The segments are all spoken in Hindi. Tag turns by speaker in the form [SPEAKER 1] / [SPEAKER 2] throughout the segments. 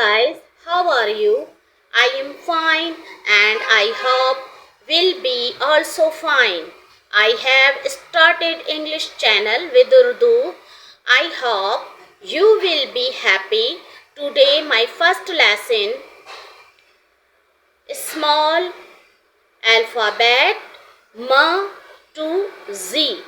[SPEAKER 1] Guys, how are you? I am fine and I hope will be also fine. I have started English channel with Urdu. I hope you will be happy. Today my first lesson small alphabet M to Z.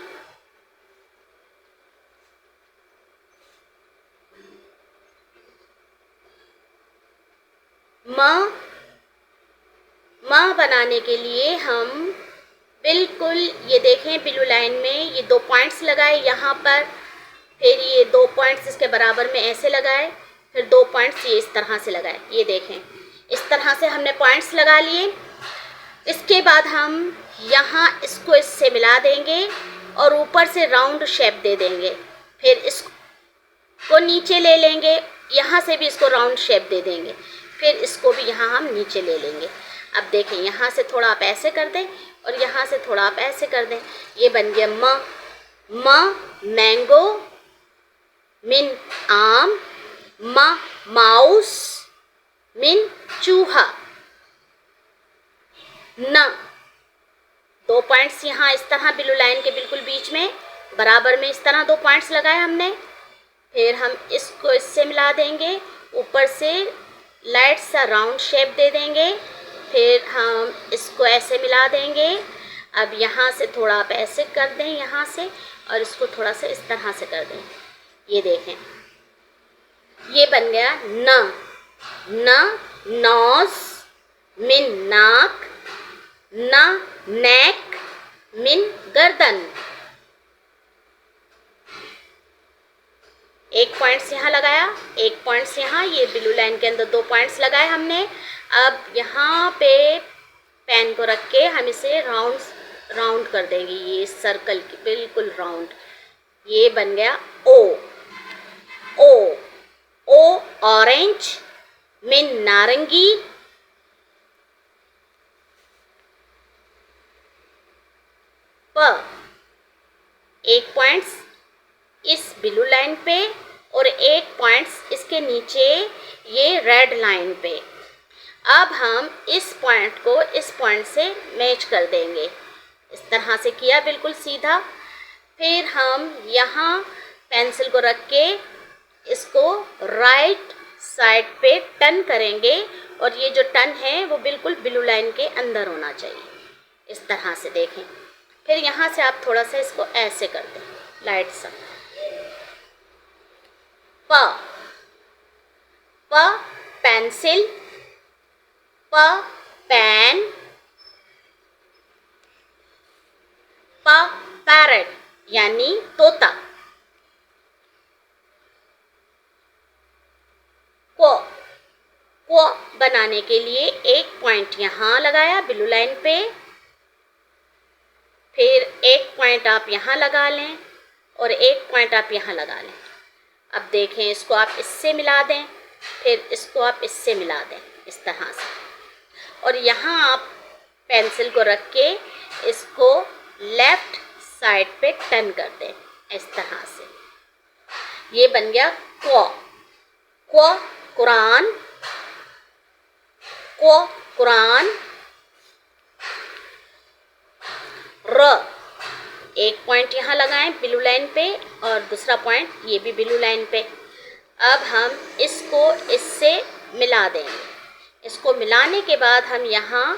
[SPEAKER 1] माँ बनाने के लिए हम बिल्कुल ये देखें ब्लू लाइन में ये 2 पॉइंट्स लगाए यहाँ पर, फिर ये 2 पॉइंट्स इसके बराबर में ऐसे लगाए, फिर 2 पॉइंट्स ये इस तरह से लगाए। ये देखें इस तरह से हमने पॉइंट्स लगा लिए। इसके बाद हम यहाँ इसको इससे मिला देंगे और ऊपर से राउंड शेप दे देंगे। फिर इसको नीचे ले लेंगे, यहाँ से भी इसको राउंड शेप दे देंगे, फिर इसको भी यहाँ हम नीचे ले लेंगे। अब देखें यहाँ से थोड़ा आप ऐसे कर दें और यहाँ से थोड़ा आप ऐसे कर दें। ये बन गया म मैंगो, मिन आम, माउस, मिन चूहा, न 2 पॉइंट्स यहाँ इस तरह ब्लू लाइन के बिल्कुल बीच में बराबर में इस तरह 2 पॉइंट्स लगाए हमने। फिर हम इसको इससे मिला देंगे, ऊपर से लाइट सा राउंड शेप दे देंगे, फिर हम इसको ऐसे मिला देंगे। अब यहाँ से थोड़ा आप ऐसे कर दें यहाँ से, और इसको थोड़ा सा इस तरह से कर दें। ये देखें ये बन गया न नोज, मिन नाक, न नेक, मिन गर्दन। 1 पॉइंट्स यहाँ लगाया, 1 पॉइंट्स यहाँ, ये ब्लू लाइन के अंदर 2 पॉइंट्स लगाए हमने। अब यहाँ पे पेन को रख के हम इसे राउंड कर देंगे, ये सर्कल की बिल्कुल राउंड। ये बन गया ओ ऑरेंज, मिन नारंगी, प 1 पॉइंट्स इस ब्लू लाइन पे और 1 पॉइंट्स इसके नीचे ये रेड लाइन पे। अब हम इस पॉइंट को इस पॉइंट से मैच कर देंगे। इस तरह से किया बिल्कुल सीधा। फिर हम यहाँ पेंसिल को रख के इसको राइट साइड पे टर्न करेंगे, और ये जो टर्न है वो बिल्कुल ब्लू लाइन के अंदर होना चाहिए। इस तरह से देखें। फिर यहाँ से आप थोड़ा सा इसको ऐसे कर दें लाइट सा। प पेंसिल, प पेन, प पैरट यानी तोता, को बनाने के लिए 1 पॉइंट यहाँ लगाया ब्लू लाइन पे, फिर 1 पॉइंट आप यहाँ लगा लें और 1 पॉइंट आप यहाँ लगा लें। अब देखें इसको आप इससे मिला दें, फिर इसको आप इससे मिला दें इस तरह से, और यहाँ आप पेंसिल को रख के इसको लेफ्ट साइड पे टर्न कर दें इस तरह से। ये बन गया कुरान, कुरान। 1 पॉइंट यहाँ लगाएं ब्लू लाइन पे और दूसरा पॉइंट ये भी ब्लू लाइन पे। अब हम इसको इससे मिला देंगे। इसको मिलाने के बाद हम यहाँ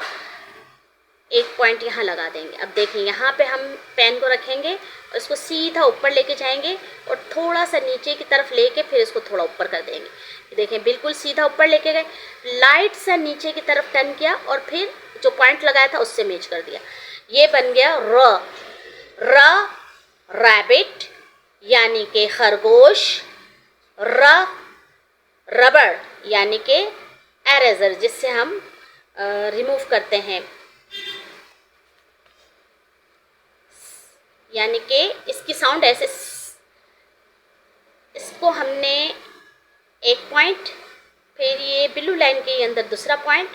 [SPEAKER 1] 1 पॉइंट यहाँ लगा देंगे। अब देखिए यहाँ पे हम पेन को रखेंगे और इसको सीधा ऊपर लेके जाएंगे और थोड़ा सा नीचे की तरफ लेके फिर इसको थोड़ा ऊपर कर देंगे। देखें बिल्कुल सीधा ऊपर लेके गए, लाइट सा नीचे की तरफ टर्न किया और फिर जो पॉइंट लगाया था उससे मैच कर दिया। ये बन गया रैबिट यानी कि खरगोश, रबड़ यानी कि एरेजर जिससे हम रिमूव करते हैं, यानी कि इसकी साउंड ऐसे। इसको हमने 1 पॉइंट, फिर ये ब्लू लाइन के अंदर दूसरा पॉइंट,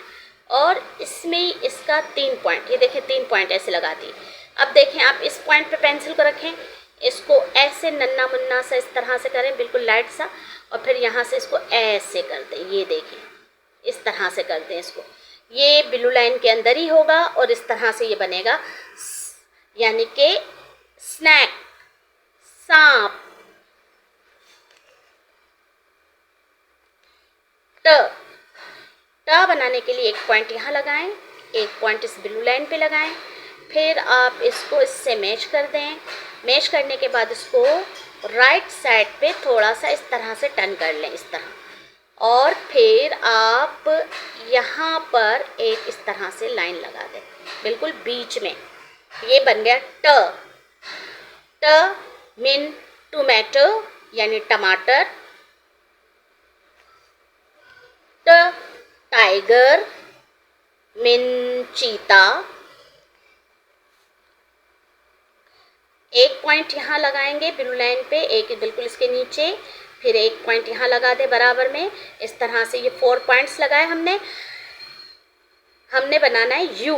[SPEAKER 1] और इसमें इसका 3 पॉइंट। ये देखें 3 पॉइंट ऐसे लगा दिए। अब देखें आप इस पॉइंट पे पेंसिल को रखें, इसको ऐसे नन्ना मुन्ना सा इस तरह से करें बिल्कुल लाइट सा, और फिर यहाँ से इसको ऐसे कर दें, ये देखें, इस तरह से कर दें इसको। ये ब्लू लाइन के अंदर ही होगा और इस तरह से ये बनेगा, यानी कि स्नैक, सांप। ट बनाने के लिए एक पॉइंट यहाँ लगाएं, एक पॉइंट इस ब्लू लाइन पे लगाएं, फिर आप इसको इससे मैच कर दें। मैच करने के बाद इसको राइट साइड पे थोड़ा सा इस तरह से टर्न कर लें, इस तरह, और फिर आप यहाँ पर एक इस तरह से लाइन लगा दें बिल्कुल बीच में। ये बन गया ट। ट मीन टोमेटो यानी टमाटर। ट टाइगर मीन चीता। एक पॉइंट यहाँ लगाएंगे ब्लू लाइन पे, एक बिल्कुल इसके नीचे, फिर एक पॉइंट यहाँ लगा दे बराबर में। इस तरह से ये 4 पॉइंट्स लगाए हमने बनाना है यू।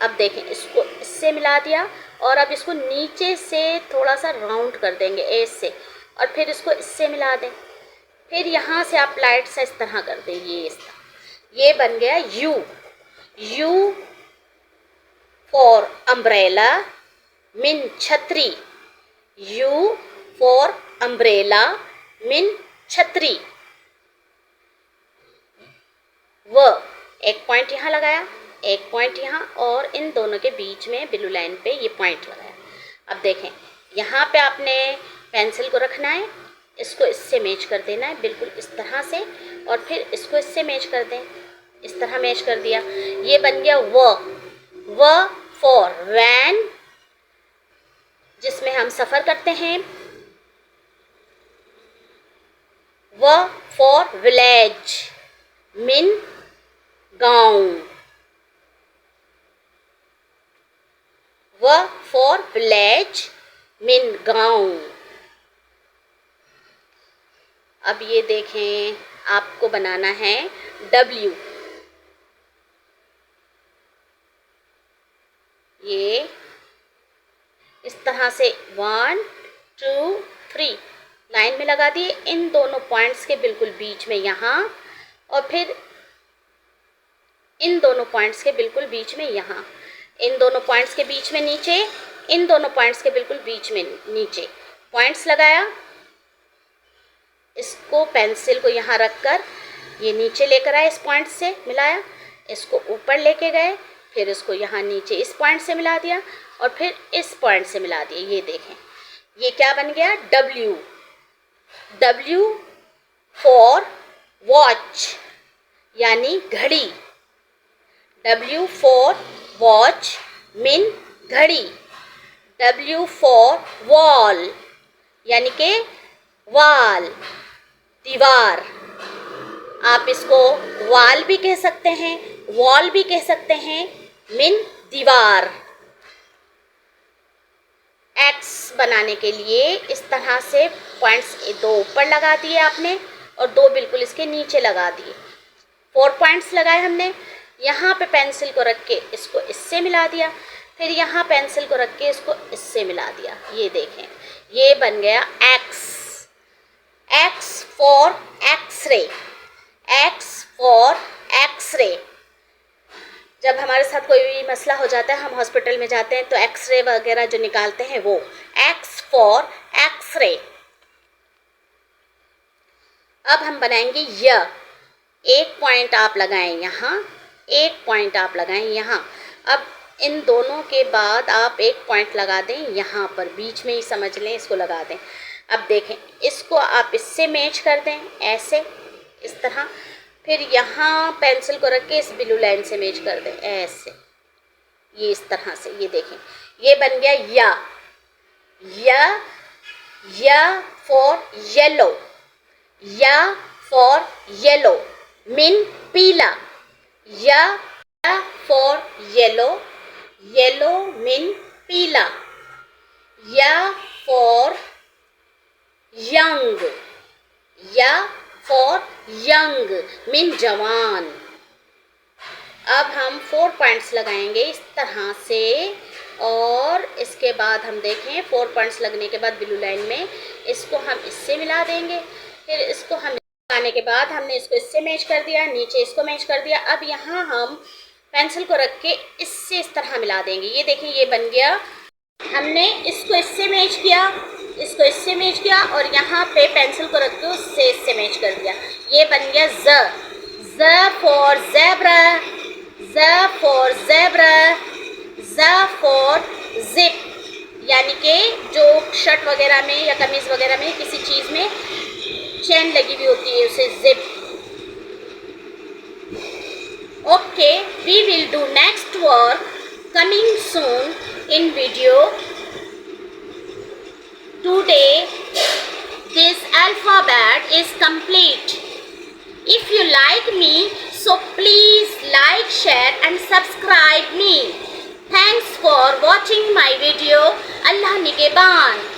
[SPEAKER 1] अब देखें, इसको इससे मिला दिया और अब इसको नीचे से थोड़ा सा राउंड कर देंगे एस से, और फिर इसको इससे मिला दें। फिर यहाँ से आप लाइट सा इस तरह कर दें, ये इस तरह। ये बन गया you. You for umbrella mean छतरी। यू फॉर अम्ब्रेला मीन छतरी। व एक पॉइंट यहाँ लगाया, एक पॉइंट यहाँ, और इन दोनों के बीच में ब्लू लाइन पे ये पॉइंट लगाया। अब देखें, यहाँ पे आपने पेंसिल को रखना है, इसको इससे मैच कर देना है बिल्कुल इस तरह से, और फिर इसको इससे मैच कर दें, इस तरह मैच कर दिया। ये बन गया व फॉर वैन, जिसमें हम सफ़र करते हैं। व फॉर विलेज मीन गांव। व फॉर विलेज मीन गांव। अब ये देखें, आपको बनाना है W। ये इस तरह से 1 2 3 लाइन में लगा दिए, इन दोनों पॉइंट्स के बिल्कुल बीच में यहाँ, और फिर इन दोनों पॉइंट्स के बिल्कुल बीच में यहाँ, इन दोनों पॉइंट्स के बीच में नीचे, इन दोनों पॉइंट्स के बिल्कुल बीच में नीचे पॉइंट्स लगाया। इसको पेंसिल को यहाँ रखकर ये नीचे लेकर आए, इस पॉइंट से मिलाया, इसको ऊपर लेके गए, फिर इसको यहाँ नीचे इस पॉइंट से मिला दिया, और फिर इस पॉइंट से मिला दिया। ये देखें, ये क्या बन गया W। W फॉर वॉच यानी घड़ी। W फॉर वॉच मीन घड़ी। W फॉर वॉल यानी कि वाल, दीवार। आप इसको वाल भी कह सकते हैं, वॉल भी कह सकते हैं, मीन दीवार। एक्स बनाने के लिए इस तरह से पॉइंट्स 2 ऊपर लगा दिए आपने, और 2 बिल्कुल इसके नीचे लगा दिए। 4 पॉइंट्स लगाए हमने। यहाँ पे पेंसिल को रख के इसको इससे मिला दिया, फिर यहाँ पेंसिल को रख के इसको इससे मिला दिया। ये देखें, ये बन गया X. X for X ray. X for X ray. जब हमारे साथ कोई भी मसला हो जाता है, हम हॉस्पिटल में जाते हैं तो एक्सरे वगैरह जो निकालते हैं वो, एक्स फॉर एक्सरे। अब हम बनाएंगे य। एक पॉइंट आप लगाएं यहाँ, एक पॉइंट आप लगाएं यहाँ। अब इन दोनों के बाद आप एक पॉइंट लगा दें यहाँ पर, बीच में ही समझ लें, इसको लगा दें। अब देखें, इसको आप इससे मैच कर दें ऐसे, इस तरह, फिर यहाँ पेंसिल को रख के इस ब्लू लाइन से मैच कर दें ऐसे, ये इस तरह से। ये देखें, ये बन गया या। या फॉर येलो। या फॉर येलो मीन पीला। या फॉर येलो, येलो मीन पीला। या फॉर यंग। या फॉर यंग मीन जवान। अब हम 4 पॉइंट्स लगाएंगे इस तरह से, और इसके बाद हम देखें 4 पॉइंट्स लगने के बाद ब्लू लाइन में इसको हम इससे मिला देंगे, फिर इसको हम आने के बाद हमने इसको इससे मैच कर दिया, नीचे इसको मैच कर दिया। अब यहाँ हम पेंसिल को रख के इससे इस तरह मिला देंगे। ये देखिए ये बन गया। हमने इसको इससे मैच किया, इसको इससे मैच किया और यहाँ पे पेंसिल को रख के उससे इससे मैच कर दिया। ये बन गया ज़ फॉर ज़ेब्रा, ज़ फॉर ज़ेब्रा, ज़ फॉर ज़िप, यानी कि जो शर्ट वगैरह में या कमीज़ वगैरह में किसी चीज़ में चेन लगी हुई होती है उसे zip. Okay, we will do next work coming soon in video. Today this alphabet is complete. If you like me, so please like, share and subscribe me. Thanks for watching my video. Allah Nigeban.